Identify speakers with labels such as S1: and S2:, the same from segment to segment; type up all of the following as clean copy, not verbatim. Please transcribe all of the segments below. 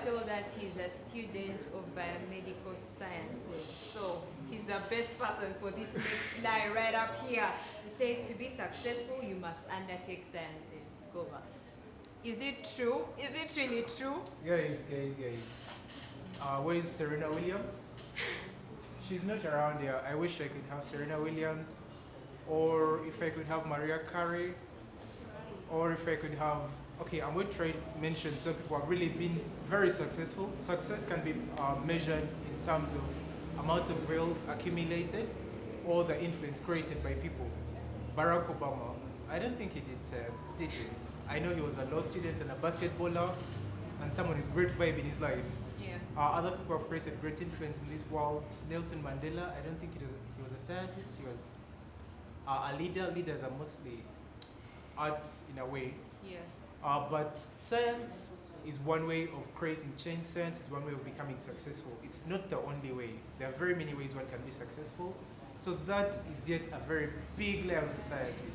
S1: told us he's a student of biomedical sciences. So he's the best person for this next lie right up here. It says to be successful, you must undertake sciences. Go back. Is it true? Is it really true?
S2: Guys. Where is Serena Williams? She's not around here. I wish I could have Serena Williams, or if I could have Maria Carey, or if I could have. Okay, I'm going to try to mention some people have really been very successful. Success can be measured in terms of amount of wealth accumulated or the influence created by people. Barack Obama, I don't think he did science, did he? I know he was a law student and a basketballer and someone with great vibe in his life.
S1: Yeah.
S2: Other people have created great influence in this world. Nelson Mandela, I don't think he was a scientist, he was a leader. Leaders are mostly arts in a way.
S1: Yeah.
S2: But science is one way of creating change. Science is one way of becoming successful. It's not the only way. There are very many ways one can be successful. So that is yet a very big layer of society.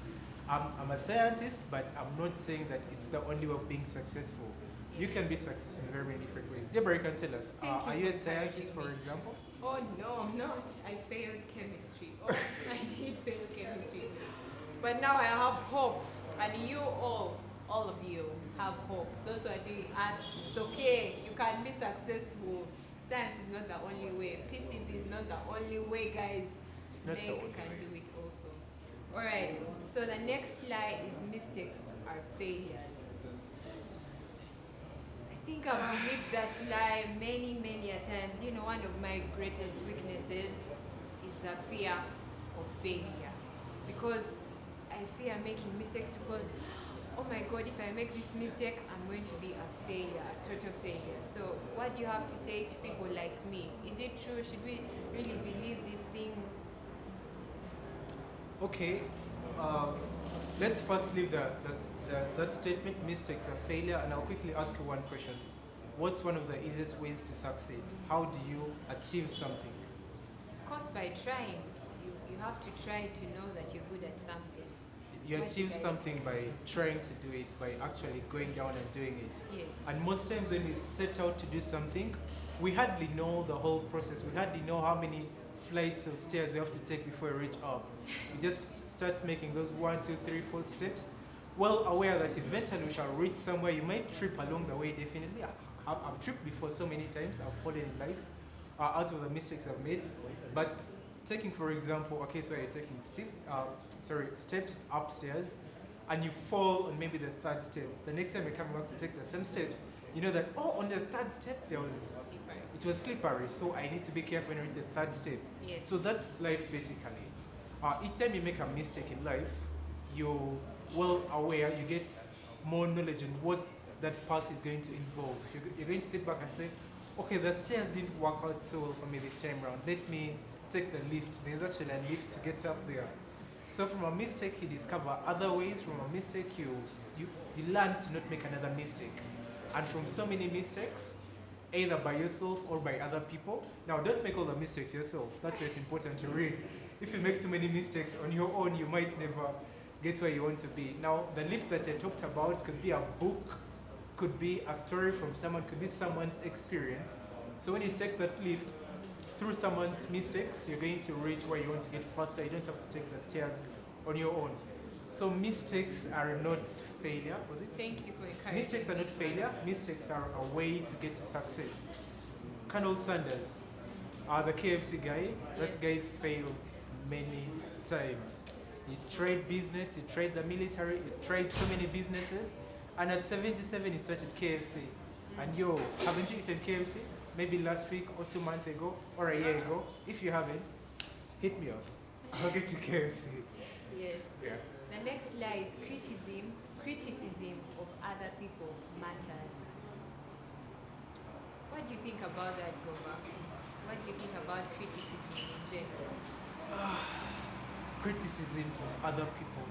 S2: I'm a scientist, but I'm not saying that it's the only way of being successful. You can be successful in very many different ways. Deborah, you can tell us, are you a scientist, for example?
S1: Oh no, I'm not. I failed chemistry. Oh, I did fail chemistry. But now I have hope. And you all of you have hope. Those who are doing arts, it's okay. You can be successful. Science is not the only way. PCB is not the only way, guys.
S2: It's not the
S1: Snake
S2: only
S1: can
S2: way.
S1: do it also. Alright, so the next lie is mistakes are failures. I think I've believed that lie many a times. You know, one of my greatest weaknesses is the fear of failure. Because I fear making mistakes because, oh my God, if I make this mistake, I'm going to be a failure, a total failure. So what do you have to say to people like me? Is it true? Should we really believe these things?
S2: Okay, let's first leave that statement, mistakes are failure, and I'll quickly ask you one question. What's one of the easiest ways to succeed? How do you achieve something?
S1: Of course, by trying. You have to try to know that you're good at something.
S2: You
S1: What do
S2: achieve
S1: you guys
S2: something by trying to do it, by actually going down and doing it.
S1: Yes.
S2: And most times when we set out to do something, we hardly know the whole process. We hardly know how many flights of stairs we have to take before we reach up. We just start making those 1, 2, 3, 4 steps, well aware that eventually we shall reach somewhere. You might trip along the way, definitely. I've tripped before so many times. I've fallen in life out of the mistakes I've made. But taking, for example, a case where you're taking steps upstairs and you fall on maybe the third step. The next time you're coming back to take the same steps, you know that, on the third step it was slippery, so I need to be careful when I reach the third step.
S1: Yes.
S2: So that's life basically. Each time you make a mistake in life, you're well aware, you get more knowledge on what that path is going to involve. You're going to sit back and say, okay, the stairs didn't work out so well for me this time around. Let me take the lift. There's actually a lift to get up there. So from a mistake, you discover other ways. From a mistake, you learn to not make another mistake. And from so many mistakes, either by yourself or by other people. Now, don't make all the mistakes yourself. That's why it's important to read. If you make too many mistakes on your own, you might never get where you want to be. Now, the lift that I talked about could be a book, could be a story from someone, could be someone's experience. So when you take that lift, through someone's mistakes, you're going to reach where you want to get faster. You don't have to take the stairs on your own. So mistakes are not failure, was it?
S1: Thank you for encouraging
S2: Mistakes are
S1: me.
S2: not failure. Mistakes are a way to get to success. Colonel Sanders, the KFC guy,
S1: Yes.
S2: that guy failed many times. He tried business, he tried the military, he tried so many businesses, and at 77 he started KFC. And yo, haven't you eaten KFC? Maybe last week or 2 months ago or a year ago. If you haven't, hit me up. I'll get you KFC.
S1: Yes.
S2: Yeah.
S1: The next lie is criticism of other people matters. What do you think about that, Goma? What do you think about criticism in general?
S2: Criticism of other people.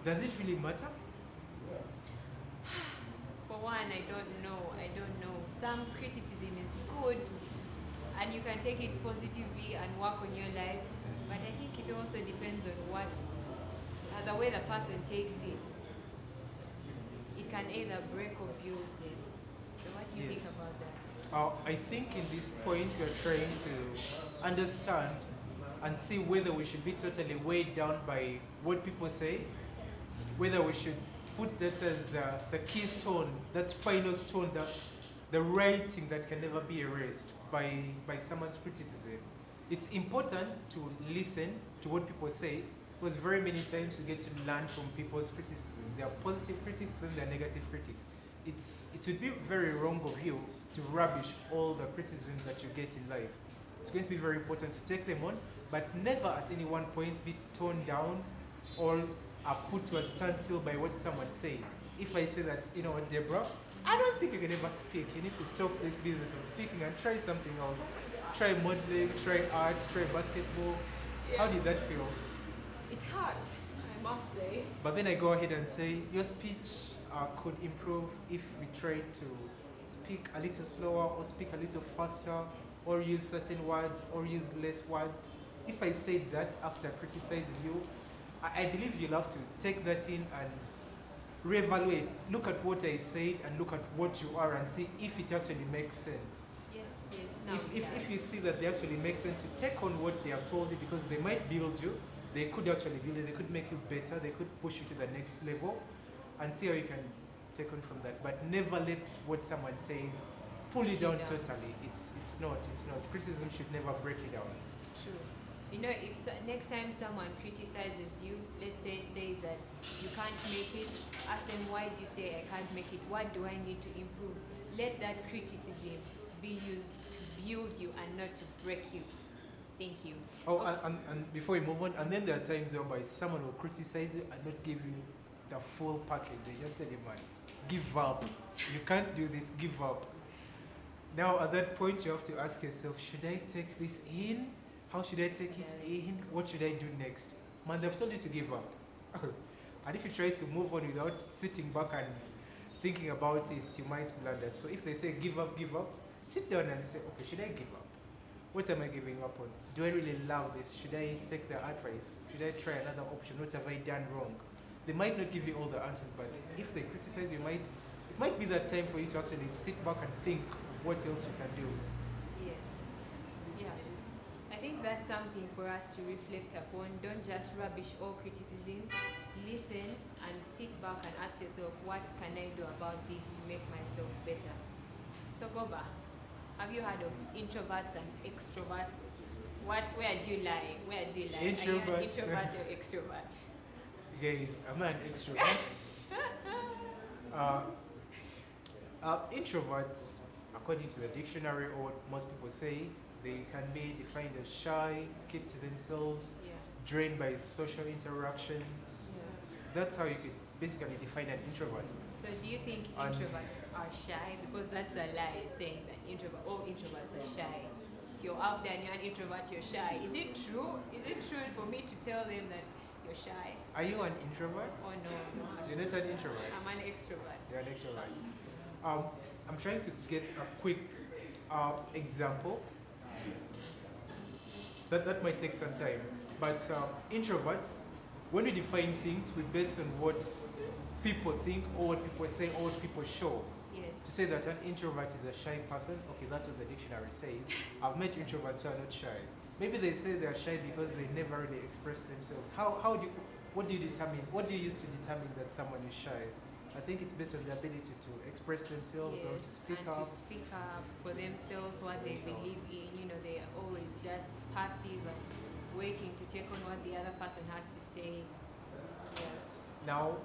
S2: Does it really matter?
S1: For one, I don't know. Some criticism is good and you can take it positively and work on your life. But I think it also depends on the way the person takes it. It can either break or build them. So what do you think
S2: Yes.
S1: about that?
S2: I think in this point we're trying to understand and see whether we should be totally weighed down by what people say, whether we should put that as the keystone, that final stone, the writing that can never be erased by someone's criticism. It's important to listen to what people say because very many times you get to learn from people's criticism. There are positive critics, then there are negative critics. It would be very wrong of you to rubbish all the criticism that you get in life. It's going to be very important to take them on, but never at any one point be torn down or are put to a standstill by what someone says. If I say that, you know what, Deborah, I don't think you can ever speak. You need to stop this business of speaking and try something else. Try modeling, try art, try basketball. How did that feel?
S1: It hurts, I must say.
S2: But then I go ahead and say, your speech could improve if we try to speak a little slower or speak a little faster or use certain words or use less words. If I say that after criticizing you, I believe you'll have to take that in and reevaluate. Look at what I said and look at what you are and see if it actually makes sense.
S1: Yes, no,
S2: If you see that they actually make sense, you take on what they have told you because they might build you. They could actually build you. They could make you better. They could push you to the next level and see how you can take on from that. But never let what someone says pull you down totally. It's not. Criticism should never break you down.
S1: True. You know, if next time someone criticizes you, let's say says that you can't make it, ask them why do you say I can't make it? What do I need to improve? Let that criticism be used to build you and not to break you. Thank you.
S2: Oh, and before we move on, and then there are times whereby someone will criticize you and not give you the full package. They just say, man, give up. You can't do this, give up. Now, at that point, you have to ask yourself, should I take this in? How should I take it in? What should I do next? Man, they've told you to give up. And if you try to move on without sitting back and thinking about it, you might blunder. So if they say give up, sit down and say, okay, should I give up? What am I giving up on? Do I really love this? Should I take the advice? Should I try another option? What have I done wrong? They might not give you all the answers, but if they criticize you, it might be that time for you to actually sit back and think of what else you can do.
S1: Yes. Yeah. I think that's something for us to reflect upon. Don't just rubbish all criticism. Listen and sit back and ask yourself, what can I do about this to make myself better? So Goba, have you heard of introverts and extroverts? Where do you lie? Are you an introvert or extrovert?
S2: Guys, I'm an extrovert. Introverts, according to the dictionary or what most people say, they can be defined as shy, keep to themselves, drained by social interactions. That's how you could basically define an introvert.
S1: So do you think introverts are shy? Because that's a lie saying that all introverts are shy. If you're out there and you're an introvert, you're shy. Is it true? Is it true for me to tell them that you're shy?
S2: Are you an introvert?
S1: Oh no, I'm not.
S2: You're not an introvert.
S1: I'm an extrovert.
S2: You're an extrovert. I'm trying to get a quick example. That might take some time. But introverts, when we define things, we base on what people think or what people say or what people show.
S1: Yes.
S2: To say that an introvert is a shy person, okay, that's what the dictionary says. I've met introverts who are not shy. Maybe they say they're shy because they never really express themselves. What do you use to determine that someone is shy? I think it's based on the ability to express themselves or to speak up.
S1: To speak up for themselves, what they believe in. You know, they are always just passive and waiting to take on what the other person has to say. Yeah.
S2: Now,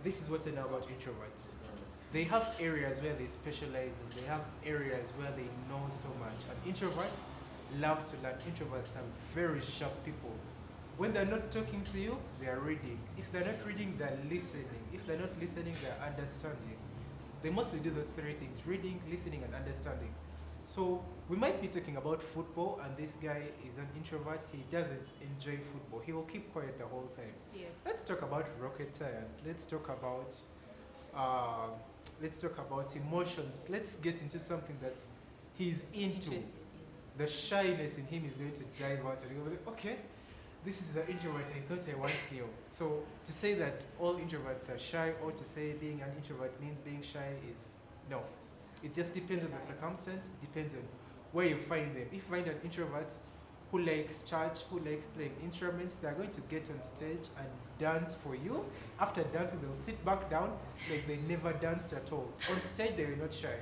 S2: this is what I know about introverts. They have areas where they specialize and they have areas where they know so much. And introverts love to learn. Introverts are very sharp people. When they're not talking to you, they are reading. If they're not reading, they're listening. If they're not listening, they're understanding. They mostly do those three things: reading, listening, and understanding. So we might be talking about football, and this guy is an introvert. He doesn't enjoy football. He will keep quiet the whole time.
S1: Yes.
S2: Let's talk about rocket science. Let's talk about emotions. Let's get into something that he's into. The shyness in him is going to dive out and go, okay, this is the introvert I thought I once knew. So to say that all introverts are shy or to say being an introvert means being shy is no. It just depends on the circumstance, depends on where you find them. If you find an introvert who likes church, who likes playing instruments, they're going to get on stage and dance for you. After dancing, they'll sit back down like they never danced at all. On stage, they were not shy.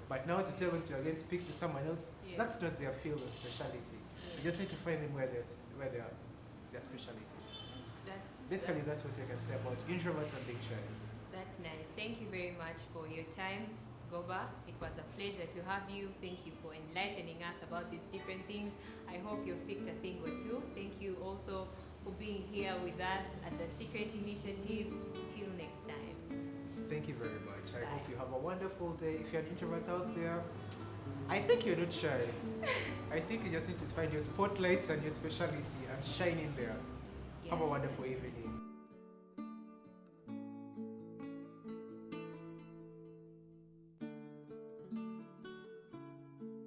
S2: But now to tell them to again speak to someone else, that's not their field of speciality. You just need to find them where they are, their speciality. Basically, that's what I can say about introverts and being shy.
S1: That's nice. Thank you very much for your time, Goba. It was a pleasure to have you. Thank you for enlightening us about these different things. I hope you've picked a thing or two. Thank you also for being here with us at the Secret Initiative. Till next time.
S2: Thank you very much. I hope you have a wonderful day. If you're an introvert out there, I think you're not shy. I think you just need to find your spotlights and your speciality and shine in there. Have a wonderful evening.